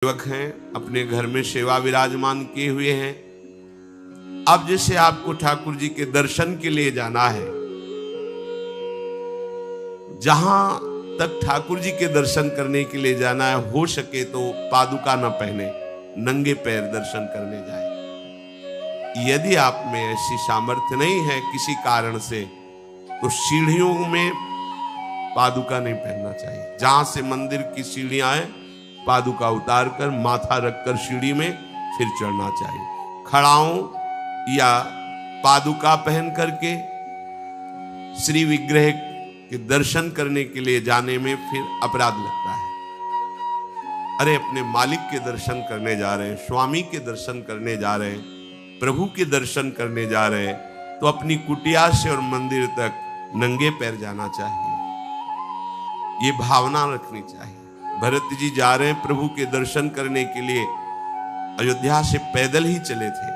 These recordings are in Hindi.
सेवक हैं, अपने घर में सेवा विराजमान किए हुए हैं। अब जैसे आपको ठाकुर जी के दर्शन के लिए जाना है, जहां तक ठाकुर जी के दर्शन करने के लिए जाना है, हो सके तो पादुका न पहने, नंगे पैर दर्शन करने जाए। यदि आप में ऐसी सामर्थ्य नहीं है किसी कारण से, तो सीढ़ियों में पादुका नहीं पहनना चाहिए। जहां से मंदिर की सीढ़ियां हैं, पादुका उतार कर माथा रखकर सीढ़ी में फिर चढ़ना चाहिए। खड़ाओं या पादुका पहन करके श्री विग्रह के दर्शन करने के लिए जाने में फिर अपराध लगता है। अरे अपने मालिक के दर्शन करने जा रहे हैं, स्वामी के दर्शन करने जा रहे हैं, प्रभु के दर्शन करने जा रहे हैं, तो अपनी कुटिया से और मंदिर तक नंगे पैर जाना चाहिए। ये भावना रखनी चाहिए। भरत जी जा रहे हैं प्रभु के दर्शन करने के लिए, अयोध्या से पैदल ही चले थे,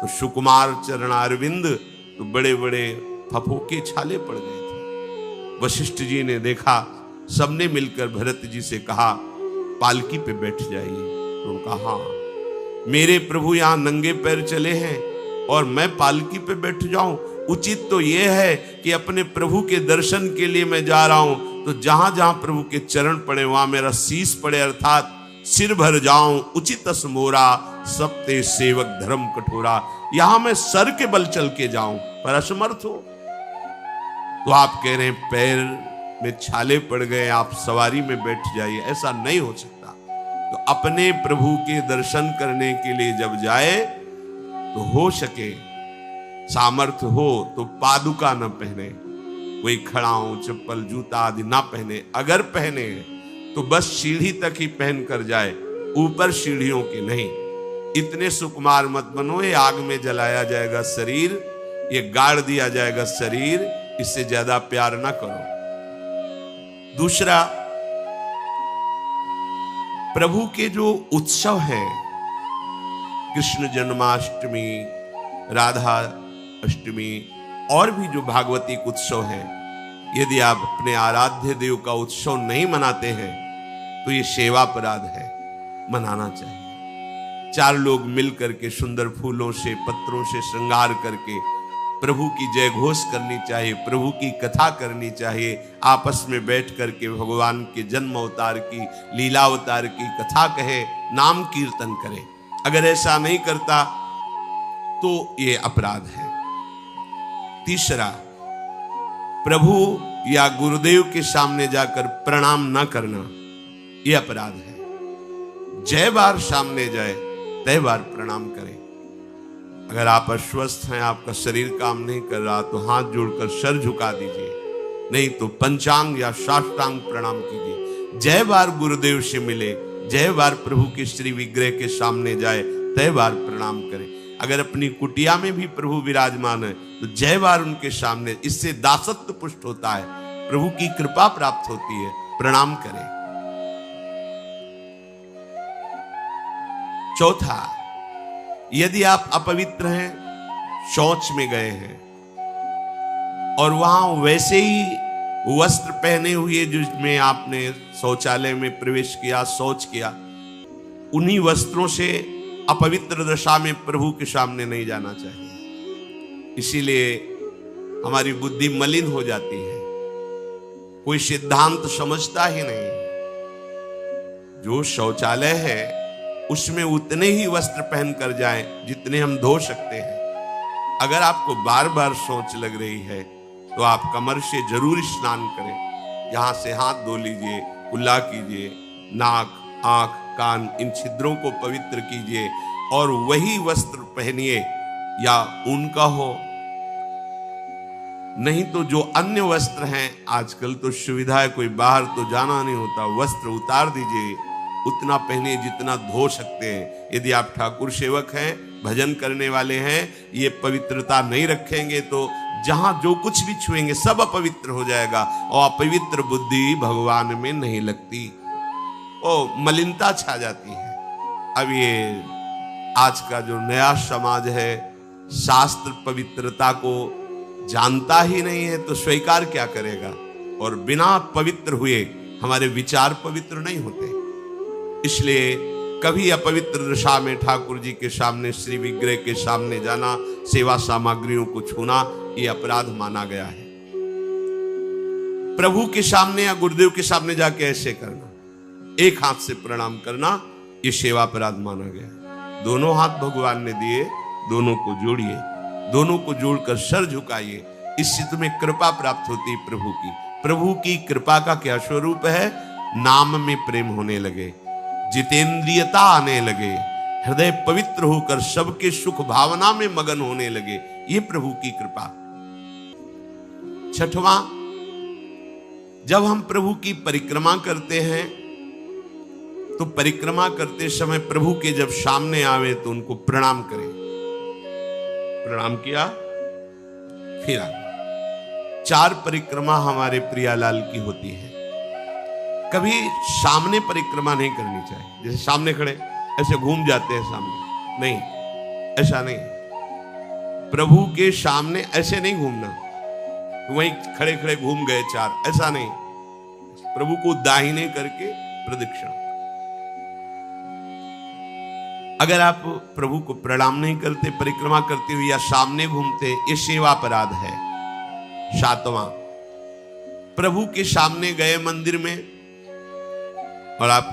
तो सुकुमार चरणारविंद तो बड़े बड़े फफोके छाले पड़ गए थे। वशिष्ठ जी ने देखा, सबने मिलकर भरत जी से कहा पालकी पे बैठ जाइए। तो कहा हाँ, मेरे प्रभु यहाँ नंगे पैर चले हैं और मैं पालकी पे बैठ जाऊं? उचित तो यह है कि अपने प्रभु के दर्शन के लिए मैं जा रहा हूं, तो जहां जहां प्रभु के चरण पड़े वहां मेरा शीश पड़े, अर्थात सिर भर जाऊं। उचित मोरा सबते सेवक धर्म कठोरा, यहां मैं सर के बल चल के जाऊं, पर असमर्थ हो। तो आप कह रहे हैं पैर में छाले पड़ गए, आप सवारी में बैठ जाइए, ऐसा नहीं हो सकता। तो अपने प्रभु के दर्शन करने के लिए जब जाए, तो हो सके सामर्थ्य हो तो पादुका न पहने, कोई खड़ाऊं चप्पल जूता आदि ना पहने। अगर पहने तो बस सीढ़ी तक ही पहन कर जाए, ऊपर सीढ़ियों की नहीं। इतने सुकुमार मत बनो, ये आग में जलाया जाएगा शरीर, ये गाड़ दिया जाएगा शरीर, इससे ज्यादा प्यार ना करो। दूसरा, प्रभु के जो उत्सव हैं, कृष्ण जन्माष्टमी, राधा अष्टमी और भी जो भागवतिक उत्सव हैं, यदि आप अपने आराध्य देव का उत्सव नहीं मनाते हैं, तो ये सेवा अपराध है, मनाना चाहिए। चार लोग मिल करके सुंदर फूलों से पत्रों से श्रृंगार करके प्रभु की जय घोष करनी चाहिए, प्रभु की कथा करनी चाहिए, आपस में बैठ करके भगवान के जन्म अवतार की, लीला अवतार की कथा कहे, नाम कीर्तन करे। अगर ऐसा नहीं करता तो ये अपराध है। तीसरा, प्रभु या गुरुदेव के सामने जाकर प्रणाम न करना, यह अपराध है। जय बार सामने जाए तय बार प्रणाम करें। अगर आप अस्वस्थ हैं, आपका शरीर काम नहीं कर रहा, तो हाथ जोड़कर सर झुका दीजिए, नहीं तो पंचांग या साष्टांग प्रणाम कीजिए। जय बार गुरुदेव से मिले, जय बार प्रभु के श्री विग्रह के सामने जाए, तय बार प्रणाम करें। अगर अपनी कुटिया में भी प्रभु विराजमान है, तो जय बार उनके सामने, इससे दासत्व पुष्ट होता है, प्रभु की कृपा प्राप्त होती है, प्रणाम करें। चौथा, यदि आप अपवित्र हैं, शौच में गए हैं और वहां वैसे ही वस्त्र पहने हुए जिसमें आपने शौचालय में प्रवेश किया, शौच किया, उन्हीं वस्त्रों से अपवित्र दशा में प्रभु के सामने नहीं जाना चाहिए। इसीलिए हमारी बुद्धि मलिन हो जाती है, कोई सिद्धांत समझता ही नहीं। जो शौचालय है उसमें उतने ही वस्त्र पहन कर जाएं जितने हम धो सकते हैं। अगर आपको बार बार शौच लग रही है, तो आप कमर से जरूर स्नान करें, यहां से हाथ धो लीजिए, कुल्ला कीजिए, नाक आंख कान इन छिद्रों को पवित्र कीजिए और वही वस्त्र पहनिए, या उनका हो, नहीं तो जो अन्य वस्त्र हैं, आजकल तो सुविधा है, कोई बाहर तो जाना नहीं होता, वस्त्र उतार दीजिए, उतना पहनिए जितना धो सकते हैं। यदि आप ठाकुर सेवक हैं, भजन करने वाले हैं, ये पवित्रता नहीं रखेंगे तो जहां जो कुछ भी छुएंगे सब अपवित्र हो जाएगा, और अपवित्र बुद्धि भगवान में नहीं लगती, मलिनता छा जाती है। अब ये आज का जो नया समाज है, शास्त्र पवित्रता को जानता ही नहीं है, तो स्वीकार क्या करेगा? और बिना पवित्र हुए हमारे विचार पवित्र नहीं होते। इसलिए कभी अपवित्र दशा में ठाकुर जी के सामने, श्री विग्रह के सामने जाना, सेवा सामग्रियों को छूना, ये अपराध माना गया है। प्रभु के सामने या गुरुदेव के सामने जाके ऐसे करना, एक हाथ से प्रणाम करना, ये सेवा अपराध माना गया है। दोनों हाथ भगवान ने दिए, दोनों को जोड़िए, दोनों को जोड़कर सर झुकाइए, इससे तुम्हें कृपा प्राप्त होती है प्रभु की। प्रभु की कृपा का क्या स्वरूप है? नाम में प्रेम होने लगे, जितेंद्रियता आने लगे, हृदय पवित्र होकर सबके सुख भावना में मगन होने लगे, ये प्रभु की कृपा। छठवां, जब हम प्रभु की परिक्रमा करते हैं तो परिक्रमा करते समय प्रभु के जब सामने आवे तो उनको प्रणाम करें। प्रणाम किया, फिर आ। 4 परिक्रमा हमारे प्रियालाल की होती है। कभी सामने परिक्रमा नहीं करनी चाहिए, जैसे सामने खड़े ऐसे घूम जाते हैं सामने, नहीं, ऐसा नहीं। प्रभु के सामने ऐसे नहीं घूमना, वहीं खड़े खड़े घूम गए 4, ऐसा नहीं। प्रभु को दाहिने करके प्रदक्षिणा। अगर आप प्रभु को प्रणाम नहीं करते, परिक्रमा करते हुए या सामने घूमते, ये सेवा अपराध है। 7वां, प्रभु के सामने गए मंदिर में और आप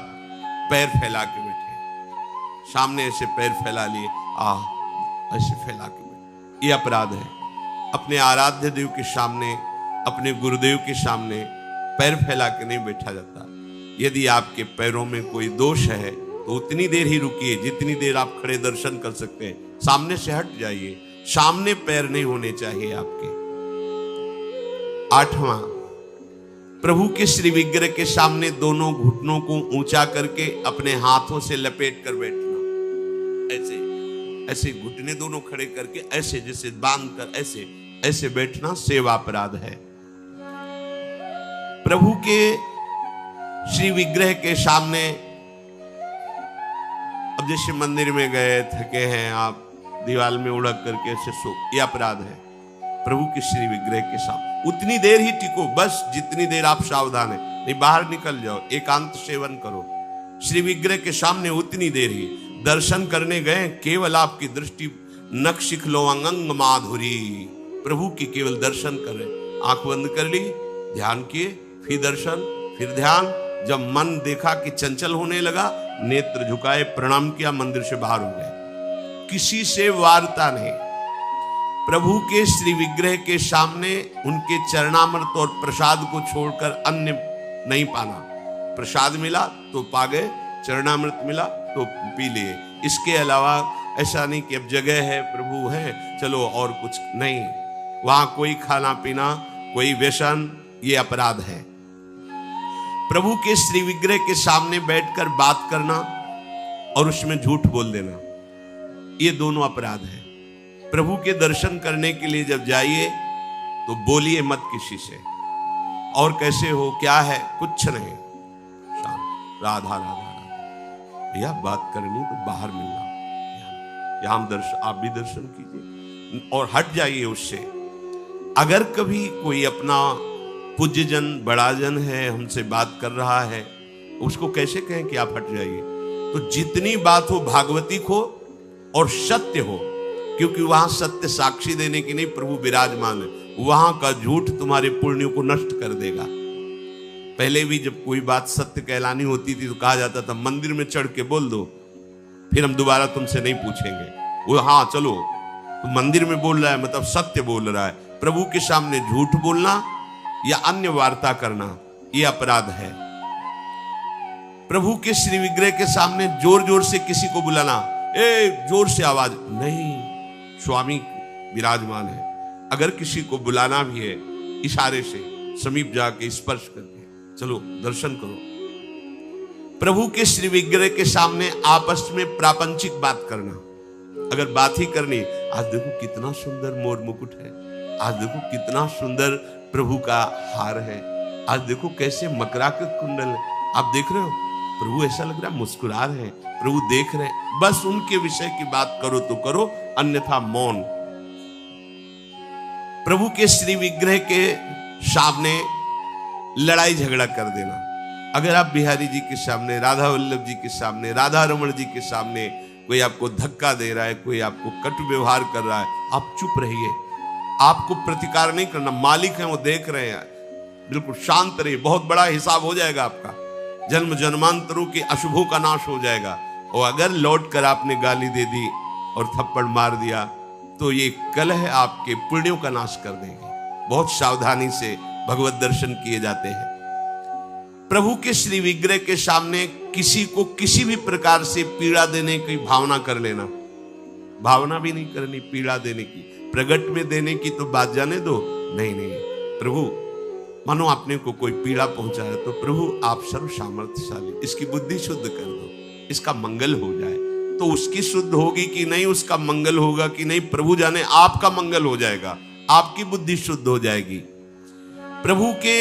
पैर फैला के बैठे, सामने ऐसे पैर फैला लिए, ऐसे फैला के बैठे, ये अपराध है। अपने आराध्य देव के सामने, अपने गुरुदेव के सामने पैर फैला के नहीं बैठा जाता। यदि आपके पैरों में कोई दोष है तो उतनी देर ही रुकिए जितनी देर आप खड़े दर्शन कर सकते हैं, सामने से हट जाइए, सामने पैर नहीं होने चाहिए आपके। 8वां, प्रभु के श्री विग्रह के सामने दोनों घुटनों को ऊंचा करके अपने हाथों से लपेट कर बैठना, ऐसे ऐसे घुटने दोनों खड़े करके ऐसे जैसे बांध कर ऐसे ऐसे बैठना सेवा अपराध है। प्रभु के श्री विग्रह के सामने, अब जैसे मंदिर में गए, थके हैं आप, दीवार में उड़क करके ऐसे सो, यह अपराध है। प्रभु के श्री विग्रह के सामने उतनी देर ही टिको, बस जितनी देर आप सावधान है, नहीं बाहर निकल जाओ, एकांत सेवन करो। श्री विग्रह के सामने उतनी देर ही। दर्शन करने गए, केवल आपकी दृष्टि नख शिखलो अंग माधुरी, प्रभु की केवल दर्शन कर रहे, आंख बंद कर ली, ध्यान किए, फिर दर्शन, फिर ध्यान। जब मन देखा कि चंचल होने लगा, नेत्र झुकाए, प्रणाम किया, मंदिर से बाहर हो गए। किसी से वार्ता नहीं। प्रभु के श्री विग्रह के सामने उनके चरणामृत और प्रसाद को छोड़कर अन्य नहीं पाना। प्रसाद मिला तो पा गए, चरणामृत मिला तो पी लिए। इसके अलावा ऐसा नहीं कि अब जगह है, प्रभु है, चलो और कुछ नहीं। वहां कोई खाना पीना, कोई व्यसन, ये अपराध है। प्रभु के श्री विग्रह के सामने बैठकर बात करना और उसमें झूठ बोल देना, ये दोनों अपराध है। प्रभु के दर्शन करने के लिए जब जाइए तो बोलिए मत किसी से, और कैसे हो, क्या है, कुछ नहीं, राधा राधा राधा, यह बात करनी तो बाहर मिलना, यहां दर्शन, आप भी दर्शन कीजिए और हट जाइए उससे। अगर कभी कोई अपना पूज्यजन, बड़ा जन है, हमसे बात कर रहा है, उसको कैसे कहें कि आप हट जाइए? तो जितनी बात हो भागवतिक हो और सत्य हो, क्योंकि वहां सत्य साक्षी देने की नहीं, प्रभु विराजमान है। वहां का झूठ तुम्हारे पुण्यों को नष्ट कर देगा। पहले भी जब कोई बात सत्य कहलानी होती थी तो कहा जाता था मंदिर में चढ़ के बोल दो, फिर हम दोबारा तुमसे नहीं पूछेंगे। वो हाँ चलो, तो मंदिर में बोल रहा है मतलब सत्य बोल रहा है। प्रभु के सामने झूठ बोलना या अन्य वार्ता करना, यह अपराध है। प्रभु के श्री विग्रह के सामने जोर जोर से किसी को बुलाना, ए जोर से आवाज नहीं, स्वामी विराजमान है। अगर किसी को बुलाना भी है, इशारे से समीप जाके स्पर्श करके चलो दर्शन करो। प्रभु के श्री विग्रह के सामने आपस में प्रापंचिक बात करना, अगर बात ही करनी, आज देखो कितना सुंदर मोर मुकुट है, आज देखो कितना सुंदर प्रभु का हार है, आज देखो कैसे मकराकृत कुंडल है, आप देख रहे हो, प्रभु ऐसा लग रहा है मुस्कुरा रहे हैं, प्रभु देख रहे हैं। बस उनके विषय की बात करो तो करो, अन्यथा मौन। प्रभु के श्री विग्रह के सामने लड़ाई झगड़ा कर देना, अगर आप बिहारी जी के सामने, राधा वल्लभ जी के सामने, राधा रमण जी के सामने कोई आपको धक्का दे रहा है, कोई आपको कटु व्यवहार कर रहा है, आप चुप रहिए। आपको प्रतिकार नहीं करना, मालिक हैं वो देख रहे हैं, बिल्कुल शांत रहिए। बहुत बड़ा हिसाब हो जाएगा आपका, जन्म जन्मांतरों के अशुभों का नाश हो जाएगा। और अगर लौट कर आपने गाली दे दी और थप्पड़ मार दिया तो ये कलह आपके पुण्यों का नाश कर देंगे। बहुत सावधानी से भगवत दर्शन किए जाते हैं। प्रभु के श्री विग्रह के सामने किसी को किसी भी प्रकार से पीड़ा देने की भावना कर लेना, भावना भी नहीं करनी पीड़ा देने की, प्रगट में देने की तो बात जाने दो। नहीं नहीं, प्रभु मानो आपने को कोई पीड़ा पहुंचा है तो प्रभु आप सर्व सामर्थ्यशाली, इसकी बुद्धि शुद्ध कर दो, इसका मंगल हो जाए। तो उसकी शुद्ध होगी कि नहीं, उसका मंगल होगा कि नहीं, प्रभु जाने। आपका मंगल हो जाएगा, आपकी बुद्धि शुद्ध हो जाएगी। प्रभु के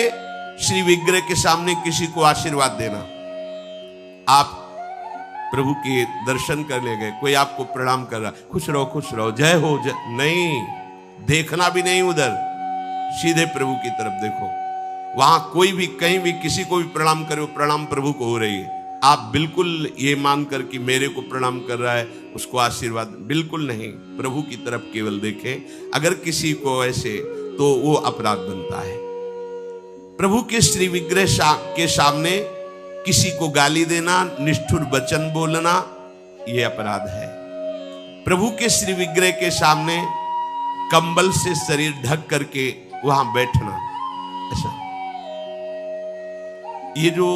श्री विग्रह के सामने किसी को आशीर्वाद देना, आप प्रभु के दर्शन करने गए, कोई आपको प्रणाम कर रहा, खुश रहो, जय हो जय, नहीं, देखना भी नहीं उधर, सीधे प्रभु की तरफ देखो। वहां कोई भी कहीं भी किसी को भी प्रणाम करे, प्रणाम प्रभु को हो रही है। आप बिल्कुल ये मानकर कि मेरे को प्रणाम कर रहा है उसको आशीर्वाद, बिल्कुल नहीं, प्रभु की तरफ केवल देखें। अगर किसी को ऐसे तो वो अपराध बनता है। प्रभु के श्री विग्रह के सामने किसी को गाली देना, निष्ठुर वचन बोलना, यह अपराध है। प्रभु के श्री विग्रह के सामने कंबल से शरीर ढक करके वहां बैठना, ऐसा। ये जो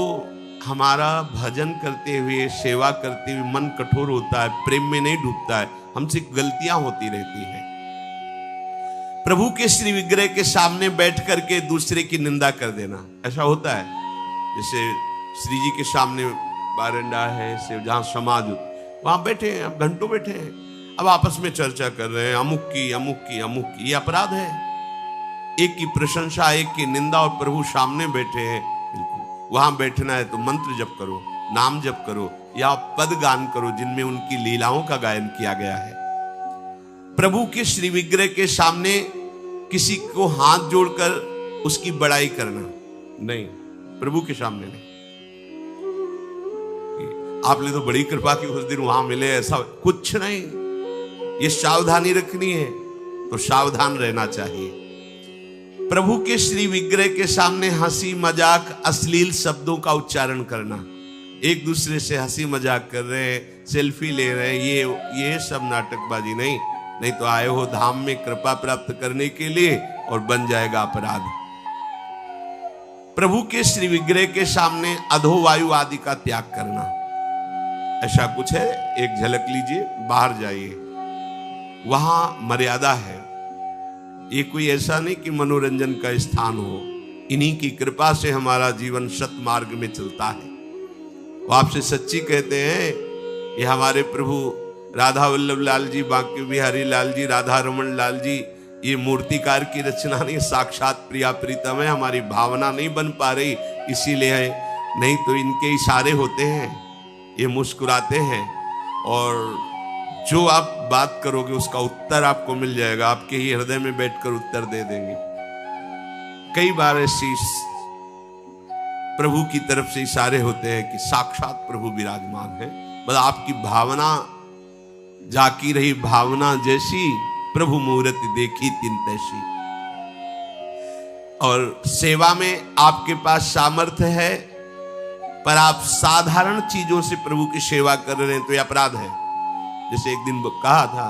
हमारा भजन करते हुए, सेवा करते हुए मन कठोर होता है, प्रेम में नहीं डूबता है, हमसे गलतियां होती रहती हैं। प्रभु के श्री विग्रह के सामने बैठ करके दूसरे की निंदा कर देना, ऐसा होता है। जैसे श्री जी के सामने बारंडा है, जहां समाज, वहां बैठे हैं, अब घंटों बैठे हैं, अब आपस में चर्चा कर रहे हैं, अमुक की, ये अपराध है। एक की प्रशंसा, एक की निंदा, और प्रभु सामने बैठे हैं। वहां बैठना है तो मंत्र जप करो, नाम जप करो, या पद गान करो जिनमें उनकी लीलाओं का गायन किया गया है। प्रभु के श्री विग्रह के सामने किसी को हाथ जोड़कर उसकी बड़ाई करना नहीं, प्रभु के सामने नहीं। आपने तो बड़ी कृपा की उस दिन वहां मिले, ऐसा कुछ नहीं। ये सावधानी रखनी है तो सावधान रहना चाहिए। प्रभु के श्री विग्रह के सामने हंसी मजाक, अश्लील शब्दों का उच्चारण करना, एक दूसरे से हंसी मजाक कर रहे हैं, सेल्फी ले रहे हैं, ये सब नाटकबाजी नहीं तो आए हो धाम में कृपा प्राप्त करने के लिए और बन जाएगा अपराध। प्रभु के श्री विग्रह के सामने अधोवायु आदि का त्याग करना, ऐसा कुछ है, एक झलक लीजिए, बाहर जाइए, वहां मर्यादा है। ये कोई ऐसा नहीं कि मनोरंजन का स्थान हो, इन्हीं की कृपा से हमारा जीवन सत मार्ग में चलता है। वो आपसे सच्ची कहते हैं, ये हमारे प्रभु राधा वल्लभ लाल जी, बांके बिहारी लाल जी, राधा रमण लाल जी, ये मूर्तिकार की रचना नहीं, साक्षात प्रिया प्रीतम है। हमारी भावना नहीं बन पा रही इसीलिए है, नहीं तो इनके इशारे होते हैं, ये मुस्कुराते हैं और जो आप बात करोगे उसका उत्तर आपको मिल जाएगा, आपके ही हृदय में बैठकर उत्तर दे देंगे। कई बार ऐसी प्रभु की तरफ से इशारे होते हैं कि साक्षात प्रभु विराजमान है, बस आपकी भावना जाकी रही, भावना जैसी प्रभु मूर्ति देखी तिन तैसी। और सेवा में आपके पास सामर्थ्य है पर आप साधारण चीजों से प्रभु की सेवा कर रहे हैं तो यह अपराध है। जैसे एक दिन कहा था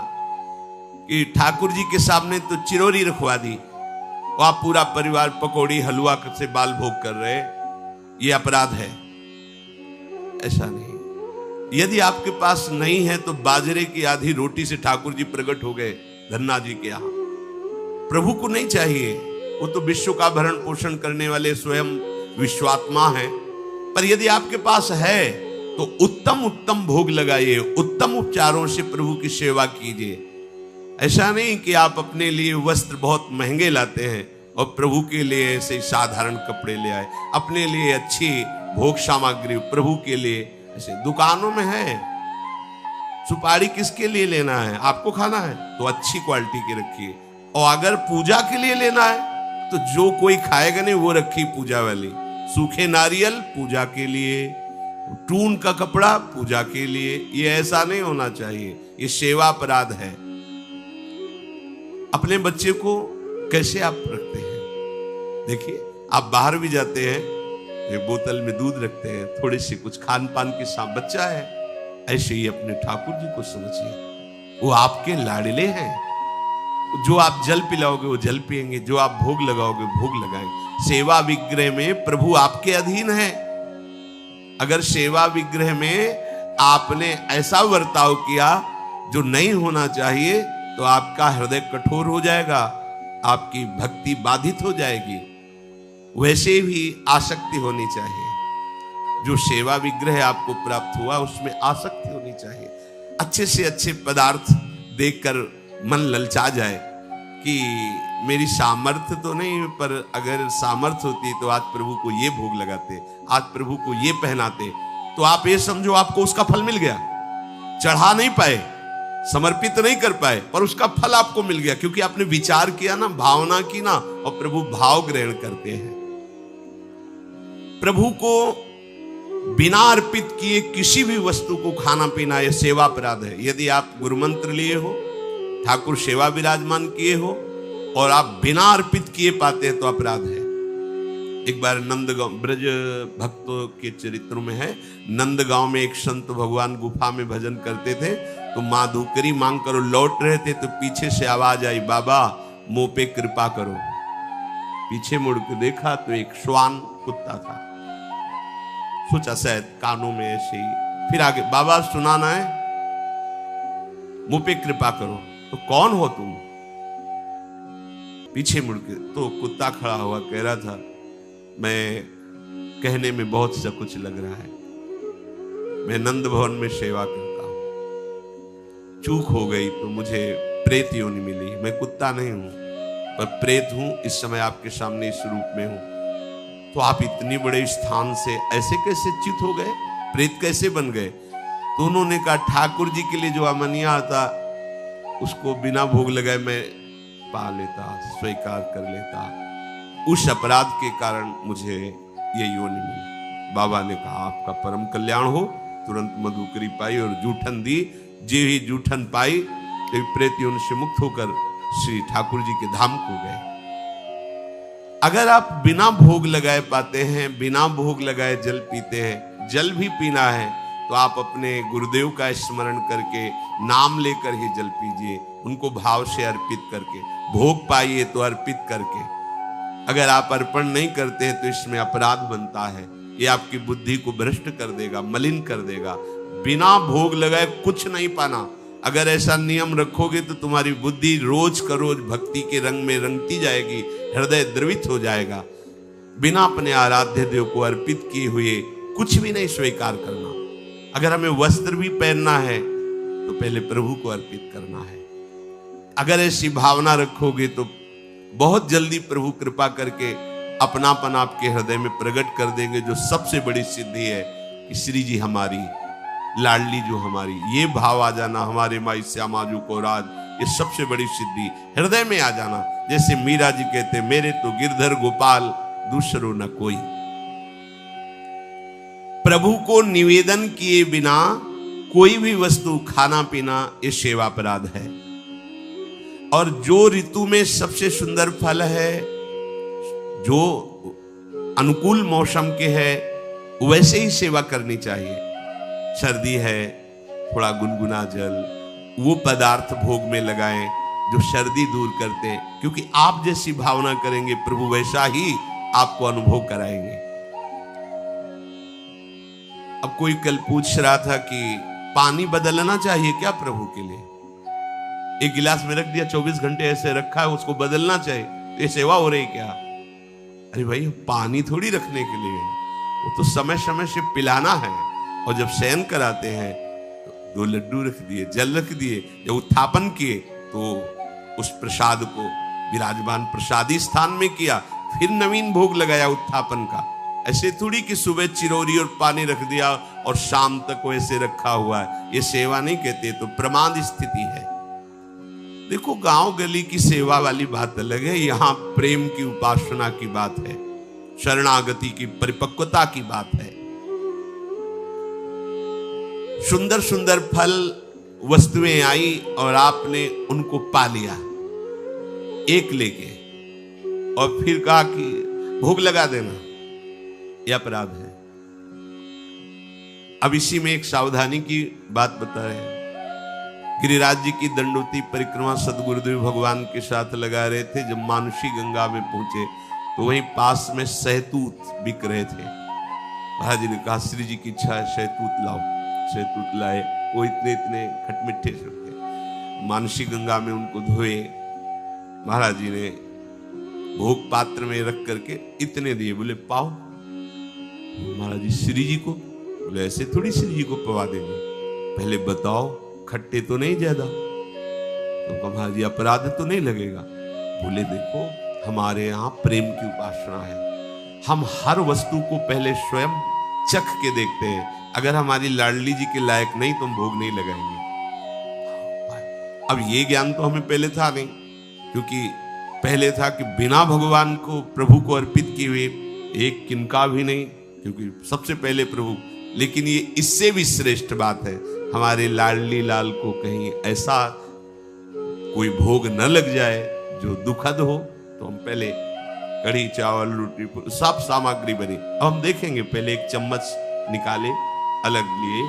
कि ठाकुर जी के सामने तो चिरौरी रखवा दी, और आप पूरा परिवार पकौड़ी हलवा से बाल भोग कर रहे हैं, यह अपराध है। ऐसा नहीं। यदि आपके पास नहीं है तो बाजरे की आधी रोटी से ठाकुर जी प्रकट हो गए धन्ना जी के यहां। प्रभु को नहीं चाहिए, वो तो विश्व का भरण पोषण करने वाले स्वयं विश्वात्मा है। पर यदि आपके पास है तो उत्तम उत्तम भोग लगाइए, उत्तम उपचारों से प्रभु की सेवा कीजिए। ऐसा नहीं कि आप अपने लिए वस्त्र बहुत महंगे लाते हैं और प्रभु के लिए ऐसे साधारण कपड़े ले आए, अपने लिए अच्छी भोग सामग्री प्रभु के लिए ऐसे दुकानों में है। सुपारी किसके लिए लेना है? आपको खाना है तो अच्छी क्वालिटी की रखिए, और अगर पूजा के लिए लेना है तो जो कोई खाएगा नहीं वो रखी पूजा वाली, सूखे नारियल पूजा के लिए, टून का कपड़ा पूजा के लिए, ये ऐसा नहीं होना चाहिए। ये सेवा अपराध है। अपने बच्चे को कैसे आप रखते हैं? देखिए, आप बाहर भी जाते हैं, एक बोतल में दूध रखते हैं, थोड़े से कुछ खान पान के साथ, बच्चा है। ऐसे ही अपने ठाकुर जी को समझिए, वो आपके लाडले हैं। जो आप जल पिलाओगे वो जल पिएंगे, जो आप भोग लगाओगे भोग लगाएंगे। सेवा विग्रह में प्रभु आपके अधीन है। अगर सेवा विग्रह में आपने ऐसा बर्ताव किया जो नहीं होना चाहिए, तो आपका हृदय कठोर हो जाएगा, आपकी भक्ति बाधित हो जाएगी। वैसे भी आसक्ति होनी चाहिए। जो सेवा विग्रह आपको प्राप्त हुआ उसमें आसक्ति होनी चाहिए। अच्छे से अच्छे पदार्थ देखकर मन ललचा जाए कि मेरी सामर्थ्य तो नहीं, पर अगर सामर्थ्य होती तो आज प्रभु को ये भोग लगाते, आज प्रभु को ये पहनाते, तो आप ये समझो आपको उसका फल मिल गया। चढ़ा नहीं पाए, समर्पित नहीं कर पाए, पर उसका फल आपको मिल गया, क्योंकि आपने विचार किया ना, भावना की ना, और प्रभु भाव ग्रहण करते हैं। प्रभु को बिना अर्पित किए किसी भी वस्तु को खाना पीना यह सेवा अपराध है। यदि आप गुरु मंत्र लिए हो, ठाकुर सेवा विराजमान किए हो और आप बिना अर्पित किए पाते हैं तो अपराध है। एक बार नंदगांव, ब्रज भक्तों के चरित्र में है, नंदगांव में एक संत भगवान गुफा में भजन करते थे, तो माँ धूकरी मांग करो लौट रहे थे, तो पीछे से आवाज आई, बाबा मुंह पे कृपा करो। पीछे मुड़ के देखा तो एक श्वान कुत्ता था। सोचा शायद कानों में ऐसे ही। फिर आगे, बाबा सुनाना है, मुंह पे कृपा करो। तो कौन हो तुम? पीछे मुड़ के तो कुत्ता खड़ा हुआ कह रहा था, मैं कहने में बहुत सा कुछ लग रहा है, मैं नंद भवन में सेवा करता हूं, चूक हो गई तो मुझे प्रेत योनि मिली। मैं कुत्ता नहीं हूं, पर प्रेत हूं, इस समय आपके सामने इस रूप में हूं। तो आप इतनी बड़े स्थान से ऐसे कैसे च्युत हो गए, प्रेत कैसे बन गए? तो उन्होंने कहा, ठाकुर जी के लिए जो अमनिया आता उसको बिना भोग लगाए मैं पा लेता, स्वीकार कर लेता। उस अपराध के कारण मुझे ये योनि मिली। बाबा ने कहा, आपका परम कल्याण हो। तुरंत मधुकरी पाई और जूठन दी। जो ही जूठन पाई तो प्रेत योनि से मुक्त होकर श्री ठाकुर जी के धाम को गए। अगर आप बिना भोग लगाए पाते हैं, बिना भोग लगाए जल पीते हैं, जल भी पीना है तो आप अपने गुरुदेव का स्मरण करके, नाम लेकर ही जल पीजिए, उनको भाव से अर्पित करके। भोग पाइए तो अर्पित करके। अगर आप अर्पण नहीं करते हैं तो इसमें अपराध बनता है। ये आपकी बुद्धि को भ्रष्ट कर देगा, मलिन कर देगा। बिना भोग लगाए कुछ नहीं पाना। अगर ऐसा नियम रखोगे तो तुम्हारी बुद्धि रोज का रोज भक्ति के रंग में रंगती जाएगी, हृदय द्रवित हो जाएगा। बिना अपने आराध्य देव को अर्पित किए हुए कुछ भी नहीं स्वीकार करना। अगर हमें वस्त्र भी पहनना है तो पहले प्रभु को अर्पित करना है। अगर ऐसी भावना रखोगे तो बहुत जल्दी प्रभु कृपा करके अपनापन आपके हृदय में प्रकट कर देंगे। जो सबसे बड़ी सिद्धि है कि श्री जी हमारी, लाडली जो हमारी, ये भाव आ जाना, हमारे माई श्यामाजू को राज, ये सबसे बड़ी सिद्धि हृदय में आ जाना। जैसे मीरा जी कहते, मेरे तो गिरधर गोपाल दूसरो न कोई। प्रभु को निवेदन किए बिना कोई भी वस्तु खाना पीना ये सेवा अपराध है। और जो ऋतु में सबसे सुंदर फल है, जो अनुकूल मौसम के है, वैसे ही सेवा करनी चाहिए। सर्दी है, थोड़ा गुनगुना जल, वो पदार्थ भोग में लगाएं जो सर्दी दूर करते हैं, क्योंकि आप जैसी भावना करेंगे प्रभु वैसा ही आपको अनुभव कराएंगे। अब कोई कल पूछ रहा था कि पानी बदलना चाहिए क्या प्रभु के लिए? एक गिलास में रख दिया, 24 घंटे ऐसे रखा है, उसको बदलना चाहिए, तो ये सेवा हो रही क्या? अरे भाई, पानी थोड़ी रखने के लिए, वो तो समय समय से पिलाना है। और जब शयन कराते हैं तो 2 लड्डू रख दिए, जल रख दिए। जब उत्थापन किए तो उस प्रसाद को विराजमान प्रसादी स्थान में किया, फिर नवीन भोग लगाया उत्थापन का। ऐसे थोड़ी कि सुबह चिरौरी और पानी रख दिया और शाम तक वैसे रखा हुआ है, ये सेवा नहीं कहते, तो प्रमाद स्थिति है। देखो, गांव गली की सेवा वाली बात अलग है, यहां प्रेम की उपासना की बात है। शरणागति की परिपक्वता की बात है। सुंदर सुंदर फल वस्तुएं आई और आपने उनको पा लिया एक लेके, और फिर कहा कि भोग लगा देना, यह अपराध है। अब इसी में एक सावधानी की बात बता रहे हैं। गिरिराज जी की दंडोती परिक्रमा सदगुरुदेव भगवान के साथ लगा रहे थे। जब मानुषी गंगा में पहुंचे तो वहीं पास में सहतूत बिक रहे थे। महाराज जी ने कहा श्री जी की इच्छा है सहतूत लाओ। सहतूत लाए, वो इतने इतने खटमिठे से थे। मानुषी गंगा में उनको धोए, महाराज जी ने भोग पात्र में रख करके इतने दिए। बोले पाओ। महाराज जी श्री जी को, बोले ऐसे थोड़ी श्री जी को पवा देंगे, पहले बताओ खट्टे तो नहीं ज्यादा। तो महाराज जी अपराध तो नहीं लगेगा। बोले देखो हमारे यहाँ प्रेम की उपासना है, हम हर वस्तु को पहले स्वयं चख के देखते हैं। अगर हमारी लाडली जी के लायक नहीं तो हम भोग नहीं लगाएंगे। अब ये ज्ञान तो हमें पहले था नहीं, क्योंकि पहले था कि बिना भगवान को प्रभु को अर्पित किए हुए एक किनका भी नहीं, क्योंकि सबसे पहले प्रभु। लेकिन ये इससे भी श्रेष्ठ बात है, हमारे लाडली लाल को कहीं ऐसा कोई भोग न लग जाए जो दुखद हो, तो हम पहले कढ़ी चावल रोटी सब सामग्री बनी। अब हम देखेंगे, पहले एक चम्मच निकाले, अलग लिए,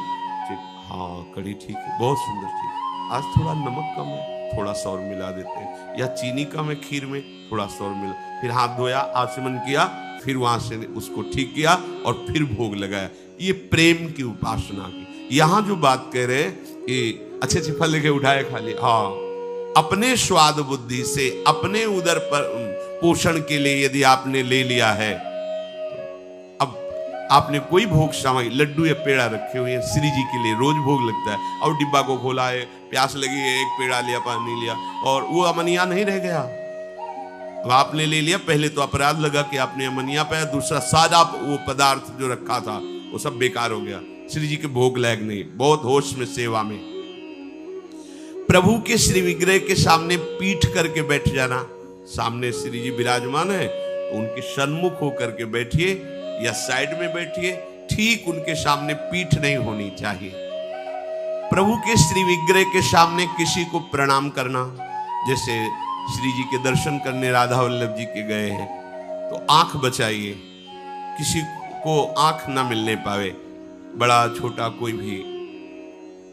हाँ कढ़ी ठीक है, बहुत सुंदर, ठीक। आज थोड़ा नमक कम है, थोड़ा सा और मिला देते हैं, या चीनी कम है खीर में, थोड़ा सा और मिला। फिर हाथ धोया, आचमन किया, फिर वहां से उसको ठीक किया और फिर भोग लगाया। ये प्रेम की उपासना की। यहां जो बात कह रहे कि अच्छे अच्छे फल लेके उठाए खा लिए, हाँ अपने स्वाद बुद्धि से अपने उदर पर पोषण के लिए यदि आपने ले लिया है, अब आपने कोई भोग सामग्री लड्डू या पेड़ा रखे हुए हैं श्री जी के लिए, रोज भोग लगता है, और डिब्बा को खोला है, प्यास लगी है, एक पेड़ा लिया, पानी लिया, और वो अमनिया नहीं रह गया। अब आपने ले लिया, पहले तो अपराध लगा कि आपने अमनिया पाया, दूसरा सादा वो पदार्थ जो रखा था वो सब बेकार हो गया, श्री जी के भोग लायक नहीं। बहुत होश में सेवा में प्रभु के श्री विग्रह के सामने पीठ करके बैठ जाना। सामने श्री जी विराजमान है तो उनके सन्मुख होकर के बैठिए या साइड में बैठिए, ठीक उनके सामने पीठ नहीं होनी चाहिए। प्रभु के श्री विग्रह के सामने किसी को प्रणाम करना, जैसे श्री जी के दर्शन करने राधा वल्लभ जी के गए हैं तो आंख बचाइए, किसी को आंख ना मिलने पावे, बड़ा छोटा कोई भी,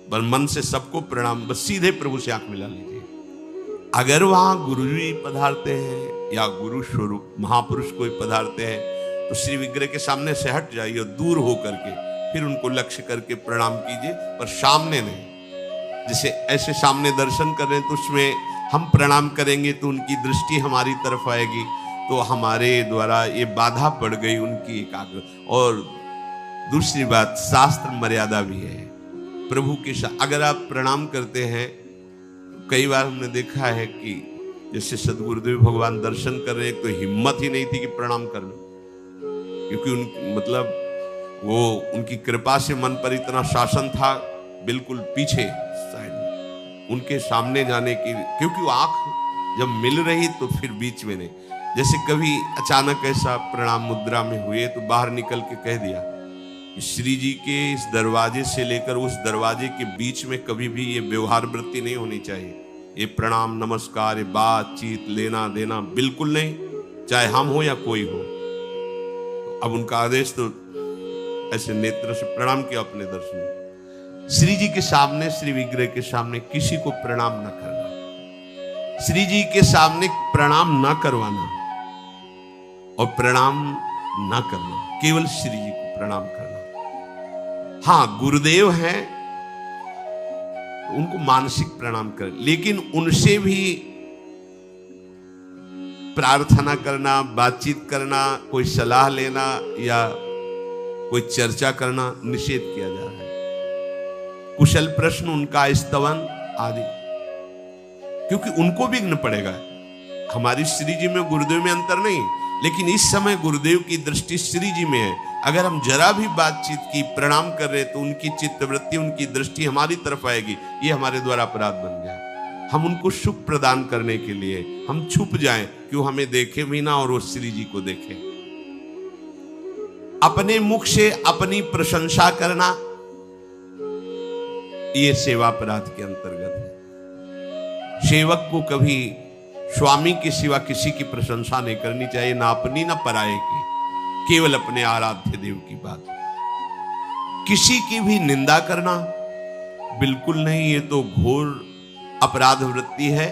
बस मन से सबको प्रणाम, बस सीधे प्रभु से आंख मिला लीजिए। अगर वहां गुरु जी पधारते हैं या गुरु स्वरूप महापुरुष कोई पधारते हैं तो श्री विग्रह के सामने से हट जाइए और दूर हो करके फिर उनको लक्ष्य करके प्रणाम कीजिए, पर सामने नहीं। जैसे ऐसे सामने दर्शन कर रहे हैं तो उसमें हम प्रणाम करेंगे तो उनकी दृष्टि हमारी तरफ आएगी, तो हमारे द्वारा ये बाधा पड़ गई उनकी एकाग्र। और दूसरी बात, शास्त्र मर्यादा भी है प्रभु के साथ। अगर आप प्रणाम करते हैं, कई बार हमने देखा है कि जैसे सदगुरुदेव भगवान दर्शन कर रहे तो हिम्मत ही नहीं थी कि प्रणाम कर लो, क्योंकि उन मतलब वो उनकी कृपा से मन पर इतना शासन था, बिल्कुल पीछे साइड में उनके सामने जाने की, क्योंकि वो आंख जब मिल रही तो फिर बीच में नहीं। जैसे कभी अचानक ऐसा प्रणाम मुद्रा में हुए तो बाहर निकल के कह दिया, श्री जी के इस दरवाजे से लेकर उस दरवाजे के बीच में कभी भी ये व्यवहार वृत्ति नहीं होनी चाहिए। ये प्रणाम नमस्कार, ये बातचीत लेना देना बिल्कुल नहीं, चाहे हम हो या कोई हो। अब उनका आदेश तो ऐसे नेत्र से प्रणाम किया अपने दर्शन। श्री जी के सामने, श्री विग्रह के सामने किसी को प्रणाम न करना, श्री जी के सामने प्रणाम न करवाना और प्रणाम न करना, केवल श्री जी को प्रणाम करना। हाँ गुरुदेव हैं उनको मानसिक प्रणाम कर, लेकिन उनसे भी प्रार्थना करना, बातचीत करना, कोई सलाह लेना या कोई चर्चा करना निषेध किया जा रहा है। कुशल प्रश्न, उनका स्तवन आदि, क्योंकि उनको विघ्न पड़ेगा। हमारी श्री जी में गुरुदेव में अंतर नहीं, लेकिन इस समय गुरुदेव की दृष्टि श्री जी में है। अगर हम जरा भी बातचीत की, प्रणाम कर रहे तो उनकी चित्तवृत्ति, उनकी दृष्टि हमारी तरफ आएगी, ये हमारे द्वारा अपराध बन गया। हम उनको सुख प्रदान करने के लिए हम छुप जाएं कि वो हमें देखे भी ना और वो श्री जी को देखे। अपने मुख से अपनी प्रशंसा करना, ये सेवापराध के अंतर्गत है। सेवक को कभी स्वामी के सिवा किसी की प्रशंसा नहीं करनी चाहिए, ना अपनी ना पराये की, केवल अपने आराध्य देव की बात। किसी की भी निंदा करना बिल्कुल नहीं, ये तो घोर अपराध वृत्ति है।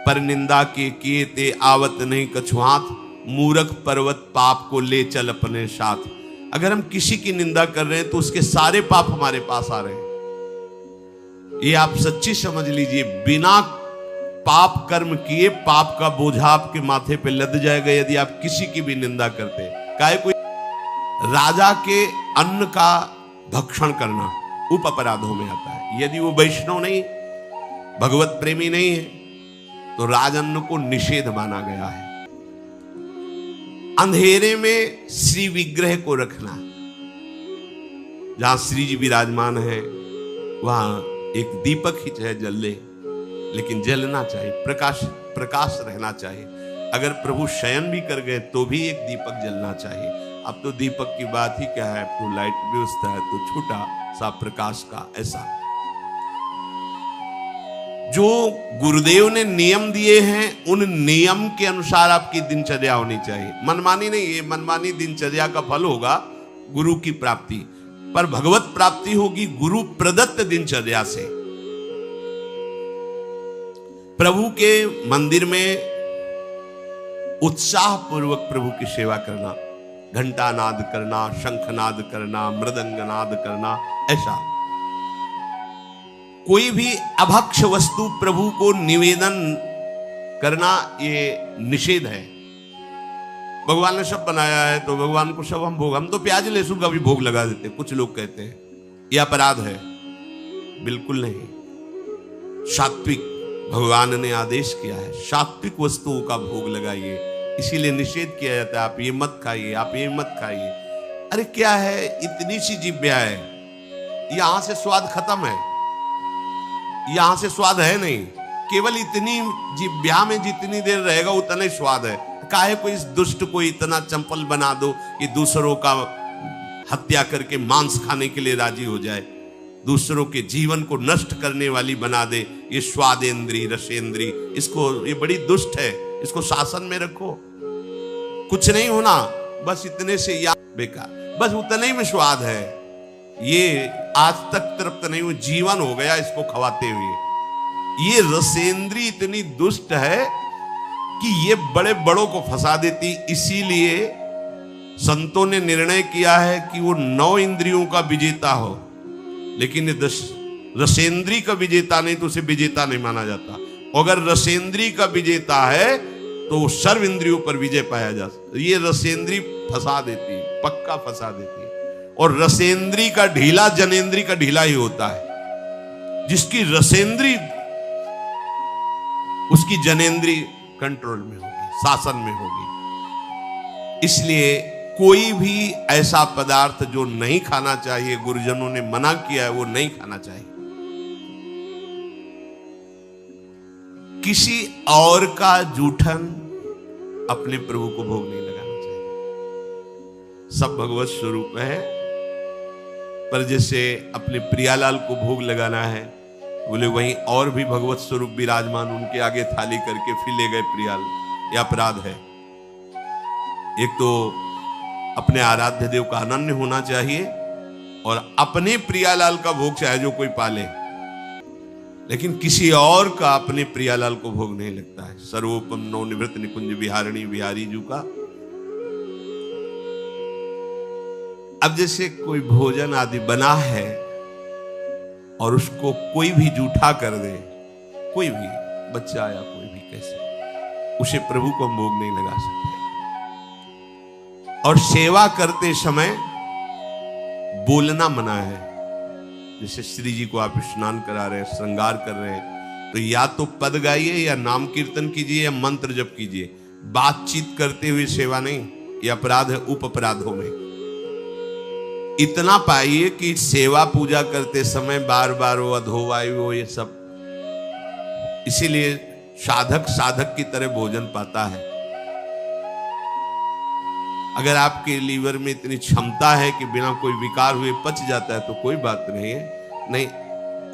पर निंदा के किए ते आवत नहीं कछुआत, मूर्ख पर्वत पाप को ले चल अपने साथ। अगर हम किसी की निंदा कर रहे हैं तो उसके सारे पाप हमारे पास आ रहे हैं, ये आप सच्ची समझ लीजिए। बिना पाप कर्म किए पाप का बोझा आपके माथे पे लद जाएगा यदि आप किसी की भी निंदा करते। काहे कोई राजा के अन्न का भक्षण करना उप अपराधों में आता है। यदि वो वैष्णव नहीं, भगवत प्रेमी नहीं है, तो राजअन्न को निषेध माना गया है। अंधेरे में श्री विग्रह को रखना, जहां श्री जी विराजमान है वहां एक दीपक ही चाहे जल ले, लेकिन जलना चाहिए, प्रकाश रहना चाहिए। अगर प्रभु शयन भी कर गए तो भी एक दीपक जलना चाहिए। अब तो दीपक की बात ही क्या है, अब तो लाइट व्यवस्था है, तो छोटा सा प्रकाश का ऐसा। जो गुरुदेव ने नियम दिए हैं उन नियम के अनुसार आपकी दिनचर्या होनी चाहिए। मनमानी नहीं, ये मनमानी दिनचर्या का फल होगा गुरु की प्राप्ति, पर भगवत प्राप्ति होगी गुरु प्रदत्त दिनचर्या से। प्रभु के मंदिर में उत्साह पूर्वक प्रभु की सेवा करना, घंटा नाद करना, शंखनाद करना, मृदंग नाद करना, ऐसा। कोई भी अभक्ष वस्तु प्रभु को निवेदन करना ये निषेध है। भगवान ने सब बनाया है तो भगवान को सब हम भोग, हम तो प्याज लहसुन का भी भोग लगा देते, कुछ लोग कहते हैं ये अपराध है। बिल्कुल नहीं, सात्विक भगवान ने आदेश किया है, सात्विक वस्तुओं का भोग लगाइए, इसीलिए निषेध किया जाता है आप ये मत खाइए, आप ये मत खाइए। अरे क्या है, इतनी सी जिब्या है, यहां से स्वाद खत्म है, यहां से स्वाद है नहीं, केवल इतनी जिब्या में जितनी देर रहेगा उतना ही स्वाद है। काहे को इस दुष्ट को इतना चंपल बना दो कि दूसरों का हत्या करके मांस खाने के लिए राजी हो जाए, दूसरों के जीवन को नष्ट करने वाली बना दे। ये स्वादेंद्री रसेंद्री, इसको, ये बड़ी दुष्ट है, इसको शासन में रखो, कुछ नहीं होना, बस इतने से या बेकार, बस उतने ही में स्वाद है। ये आज तक तृप्त नहीं हुई, जीवन हो गया इसको खवाते हुए। ये रसेंद्री इतनी दुष्ट है कि ये बड़े बड़ों को फंसा देती। इसीलिए संतों ने निर्णय किया है कि वो 9 इंद्रियों का विजेता हो, लेकिन ये रसेंद्री का विजेता नहीं तो उसे विजेता नहीं माना जाता। अगर रसेंद्री का विजेता है तो वो सर्व इंद्रियों पर विजय पाया जा सकता। ये रसेंद्री फंसा देती, पक्का फंसा देती। और रसेंद्री का ढीला जनेंद्री का ढीला ही होता है। जिसकी रसेंद्री, उसकी जनेंद्री कंट्रोल में होगी, शासन में होगी। इसलिए कोई भी ऐसा पदार्थ जो नहीं खाना चाहिए, गुरुजनों ने मना किया है, वो नहीं खाना चाहिए। किसी और का जूठन अपने प्रभु को भोग नहीं लगाना चाहिए। सब भगवत स्वरूप है, पर जैसे अपने प्रियालाल को भोग लगाना है, बोले वहीं और भी भगवत स्वरूप विराजमान, उनके आगे थाली करके फिर ले गए प्रियाल, यह अपराध है। एक तो अपने आराध्य देव का अनन्य होना चाहिए, और अपने प्रियालाल का भोग चाहे जो कोई पाले, लेकिन किसी और का अपने प्रियालाल को भोग नहीं लगता है। सर्वोपम नौ निवृत्त निकुंज विहारिणी बिहारी जू का। अब जैसे कोई भोजन आदि बना है और उसको कोई भी जूठा कर दे, कोई भी बच्चा या कोई भी, कैसे उसे प्रभु को हम भोग नहीं लगा सकते। और सेवा करते समय बोलना मना है। जैसे श्री जी को आप स्नान करा रहे हैं, श्रृंगार कर रहे हैं, तो या तो पद गाइए या नाम कीर्तन कीजिए या मंत्र जप कीजिए। बातचीत करते हुए सेवा नहीं, यह अपराध है उप अपराधों में। इतना पाइए कि सेवा पूजा करते समय बार बार वो अधोवायु हो, ये सब, इसीलिए साधक साधक की तरह भोजन पाता है। अगर आपके लीवर में इतनी क्षमता है कि बिना कोई विकार हुए पच जाता है तो कोई बात नहीं है। नहीं,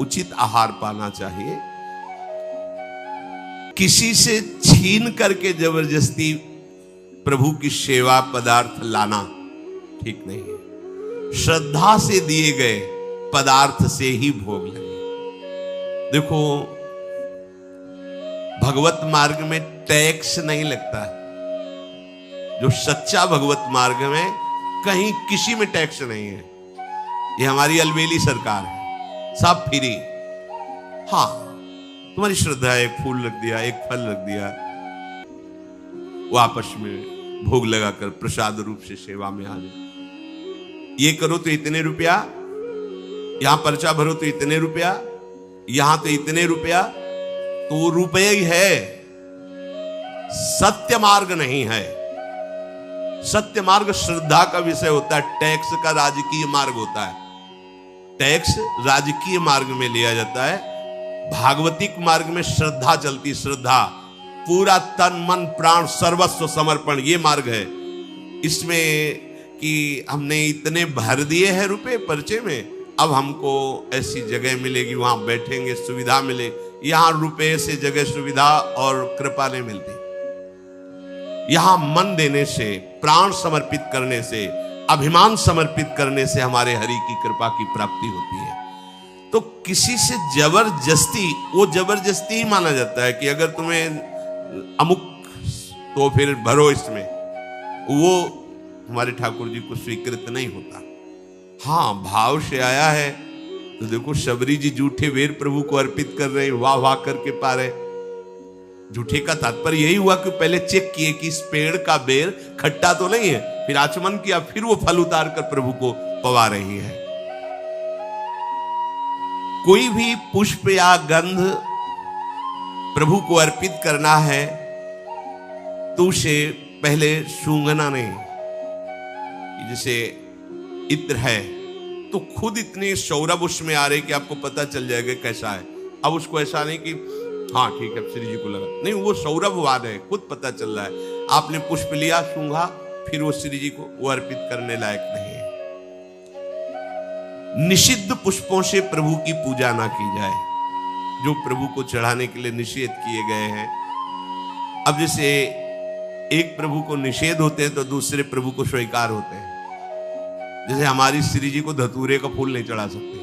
उचित आहार पाना चाहिए। किसी से छीन करके जबरदस्ती प्रभु की सेवा पदार्थ लाना ठीक नहीं है। श्रद्धा से दिए गए पदार्थ से ही भोग लगे। देखो, भगवत मार्ग में टैक्स नहीं लगता है। जो सच्चा भगवत मार्ग में कहीं किसी में टैक्स नहीं है। ये हमारी अलबेली सरकार है, सब फ्री। हाँ, तुम्हारी श्रद्धा है, एक फूल रख दिया, एक फल रख दिया, वो आपस में भोग लगाकर प्रसाद रूप से सेवा में आ जाए। ये करो तो इतने रुपया, यहां पर्चा भरो तो इतने रुपया, यहां तो इतने रुपया, तो वो रुपये ही है, सत्य मार्ग नहीं है। सत्य मार्ग श्रद्धा का विषय होता है, टैक्स का राजकीय मार्ग होता है। टैक्स राजकीय मार्ग में लिया जाता है, भागवतिक मार्ग में श्रद्धा चलती। श्रद्धा पूरा तन मन प्राण सर्वस्व समर्पण, ये मार्ग है। इसमें कि हमने इतने भर दिए हैं रुपए पर्चे में, अब हमको ऐसी जगह मिलेगी, वहां बैठेंगे, सुविधा मिले। यहां रुपए से जगह सुविधा और कृपा नहीं मिलती। यहां मन देने से, प्राण समर्पित करने से, अभिमान समर्पित करने से हमारे हरि की कृपा की प्राप्ति होती है। तो किसी से जबरदस्ती, वो जबरदस्ती ही माना जाता है कि अगर तुम्हें अमुक तो फिर भरो इसमें, वो हमारे ठाकुर जी को स्वीकृत नहीं होता। हाँ, भाव से आया है तो देखो, शबरी जी जूठे बेर प्रभु को अर्पित कर रहे, वाह वाह करके पा रहे। जूठे का तात्पर्य यही हुआ कि पहले चेक किए कि इस पेड़ का बेर खट्टा तो नहीं है, फिर आचमन किया, फिर वो फल उतार कर प्रभु को पवा रही है। कोई भी पुष्प या गंध प्रभु को अर्पित करना है तो उसे पहले सूंघना नहीं। जैसे इत्र है तो खुद इतने सौरभ उसमें आ रहे कि आपको पता चल जाएगा कैसा है। अब उसको ऐसा नहीं कि हाँ ठीक है श्री जी को लगा, नहीं, वो सौरभवाद है, खुद पता चल रहा है। आपने पुष्प लिया, सूंघा, फिर वो श्री जी को वो अर्पित करने लायक नहीं है। निषिद्ध पुष्पों से प्रभु की पूजा ना की जाए, जो प्रभु को चढ़ाने के लिए निषेध किए गए हैं। अब जैसे एक प्रभु को निषेध होते हैं तो दूसरे प्रभु को स्वीकार होते हैं। जैसे हमारी श्री जी को धतूरे का फूल नहीं चढ़ा सकते,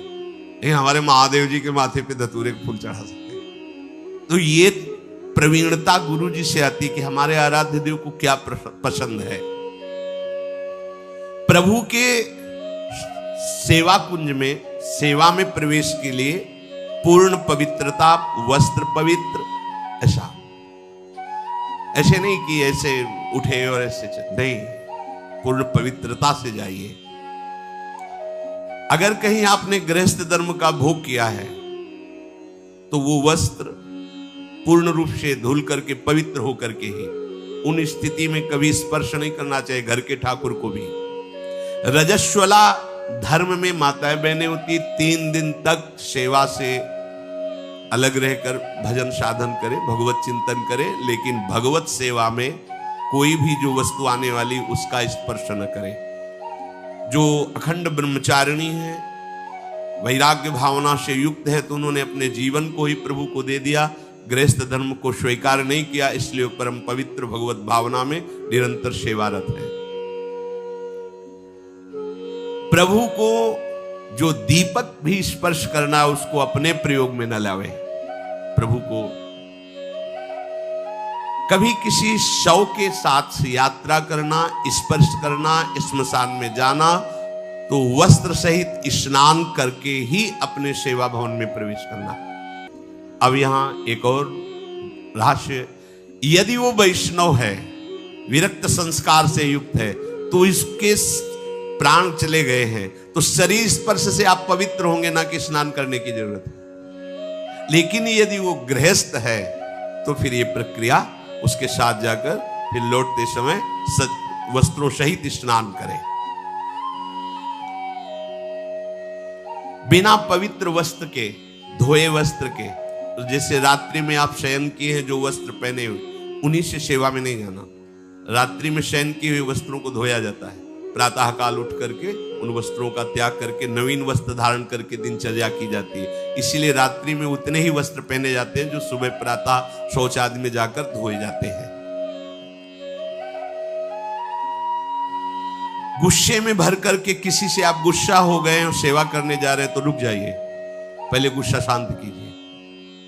लेकिन हमारे महादेव जी के माथे पे धतूरे का फूल चढ़ा सकते। तो ये प्रवीणता गुरु जी से आती कि हमारे आराध्य देव को क्या पसंद है। प्रभु के सेवा कुंज में, सेवा में प्रवेश के लिए पूर्ण पवित्रता, वस्त्र पवित्र, ऐसे नहीं कि ऐसे उठे और ऐसे नहीं, पूर्ण पवित्रता से जाइए। अगर कहीं आपने गृहस्थ धर्म का भोग किया है तो वो वस्त्र पूर्ण रूप से धुल करके पवित्र होकर के ही, उन स्थिति में कभी स्पर्श नहीं करना चाहिए घर के ठाकुर को भी। रजस्वला धर्म में माताएं बहनें होती, 3 दिन तक सेवा से अलग रहकर भजन साधन करे, भगवत चिंतन करे, लेकिन भगवत सेवा में कोई भी जो वस्तु आने वाली उसका स्पर्श न करे। जो अखंड ब्रह्मचारिणी है, वैराग्य भावना से युक्त है, तो उन्होंने अपने जीवन को ही प्रभु को दे दिया, गृहस्थ धर्म को स्वीकार नहीं किया, इसलिए परम पवित्र भगवत भावना में निरंतर सेवारत है। प्रभु को जो दीपक भी स्पर्श करना है उसको अपने प्रयोग में न लावे। प्रभु को कभी किसी शव के साथ यात्रा करना, स्पर्श करना, श्मशान में जाना, तो वस्त्र सहित स्नान करके ही अपने सेवा भवन में प्रवेश करना। अब यहां एक और रहस्य, यदि वो वैष्णव है, विरक्त संस्कार से युक्त है, तो इसके प्राण चले गए हैं, तो शरीर स्पर्श से आप पवित्र होंगे, ना कि स्नान करने की जरूरत है। लेकिन यदि वो गृहस्थ है तो फिर ये प्रक्रिया उसके साथ जाकर फिर लौटते समय वस्त्रों सहित स्नान करें। बिना पवित्र वस्त्र के, धोए वस्त्र के, तो जैसे रात्रि में आप शयन किए हैं, जो वस्त्र पहने हुए, उन्हीं से सेवा में नहीं जाना। रात्रि में शयन किए हुए वस्त्रों को धोया जाता है, प्रातः काल उठ करके उन वस्त्रों का त्याग करके नवीन वस्त्र धारण करके दिनचर्या की जाती है। इसीलिए रात्रि में उतने ही वस्त्र पहने जाते हैं जो सुबह प्रातः शौच आदि में जाकर धोए जाते हैं। गुस्से में भर करके किसी से आप गुस्सा हो गए और सेवा करने जा रहे हैं तो रुक जाइए, पहले गुस्सा शांत कीजिए।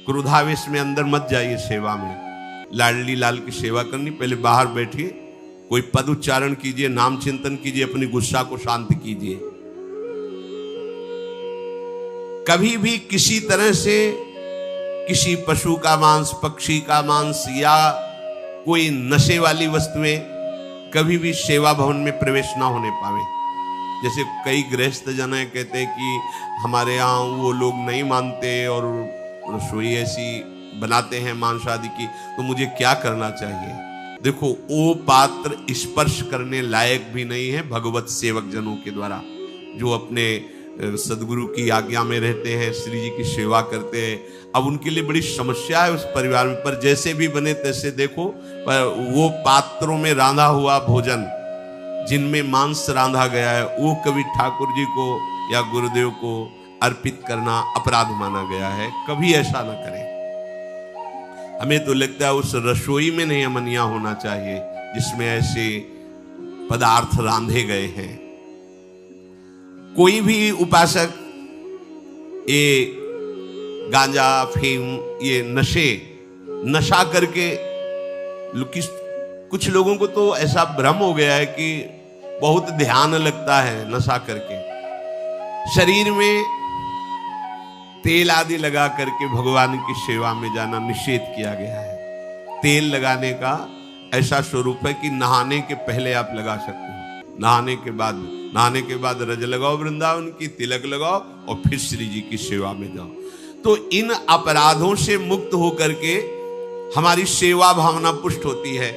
क्रोधावेश में अंदर मत जाइए सेवा में। लाडली लाल की सेवा करनी, पहले बाहर बैठिए, कोई पद उच्चारण कीजिए, नाम चिंतन कीजिए, अपनी गुस्सा को शांत कीजिए। कभी भी किसी तरह से किसी पशु का मांस, पक्षी का मांस या कोई नशे वाली वस्तुएं कभी भी सेवा भवन में प्रवेश ना होने पावे। जैसे कई गृहस्थ जन कहते हैं कि हमारे यहाँ वो लोग नहीं मानते और रसोई ऐसी बनाते हैं मांस आदि की, तो मुझे क्या करना चाहिए? देखो, वो पात्र स्पर्श करने लायक भी नहीं है भगवत सेवक जनों के द्वारा, जो अपने सदगुरु की आज्ञा में रहते हैं, श्री जी की सेवा करते हैं। अब उनके लिए बड़ी समस्या है उस परिवार में, पर जैसे भी बने तैसे देखो, पर वो पात्रों में रांधा हुआ भोजन जिनमें मांस रांधा गया है वो कभी ठाकुर जी को या गुरुदेव को अर्पित करना अपराध माना गया है। कभी ऐसा ना करें। हमें तो लगता है उस रसोई में नहीं अमनिया होना चाहिए जिसमें ऐसे पदार्थ रांधे गए हैं। कोई भी उपासक ये गांजा, अफीम, ये नशा करके, कुछ लोगों को तो ऐसा भ्रम हो गया है कि बहुत ध्यान लगता है नशा करके। शरीर में तेल आदि लगा करके भगवान की सेवा में जाना निषेध किया गया है। तेल लगाने का ऐसा स्वरूप है कि नहाने के पहले आप लगा सकते हो, नहाने के बाद रज लगाओ वृंदावन की, तिलक लगाओ और फिर श्री जी की सेवा में जाओ। तो इन अपराधों से मुक्त होकर के हमारी सेवा भावना पुष्ट होती है।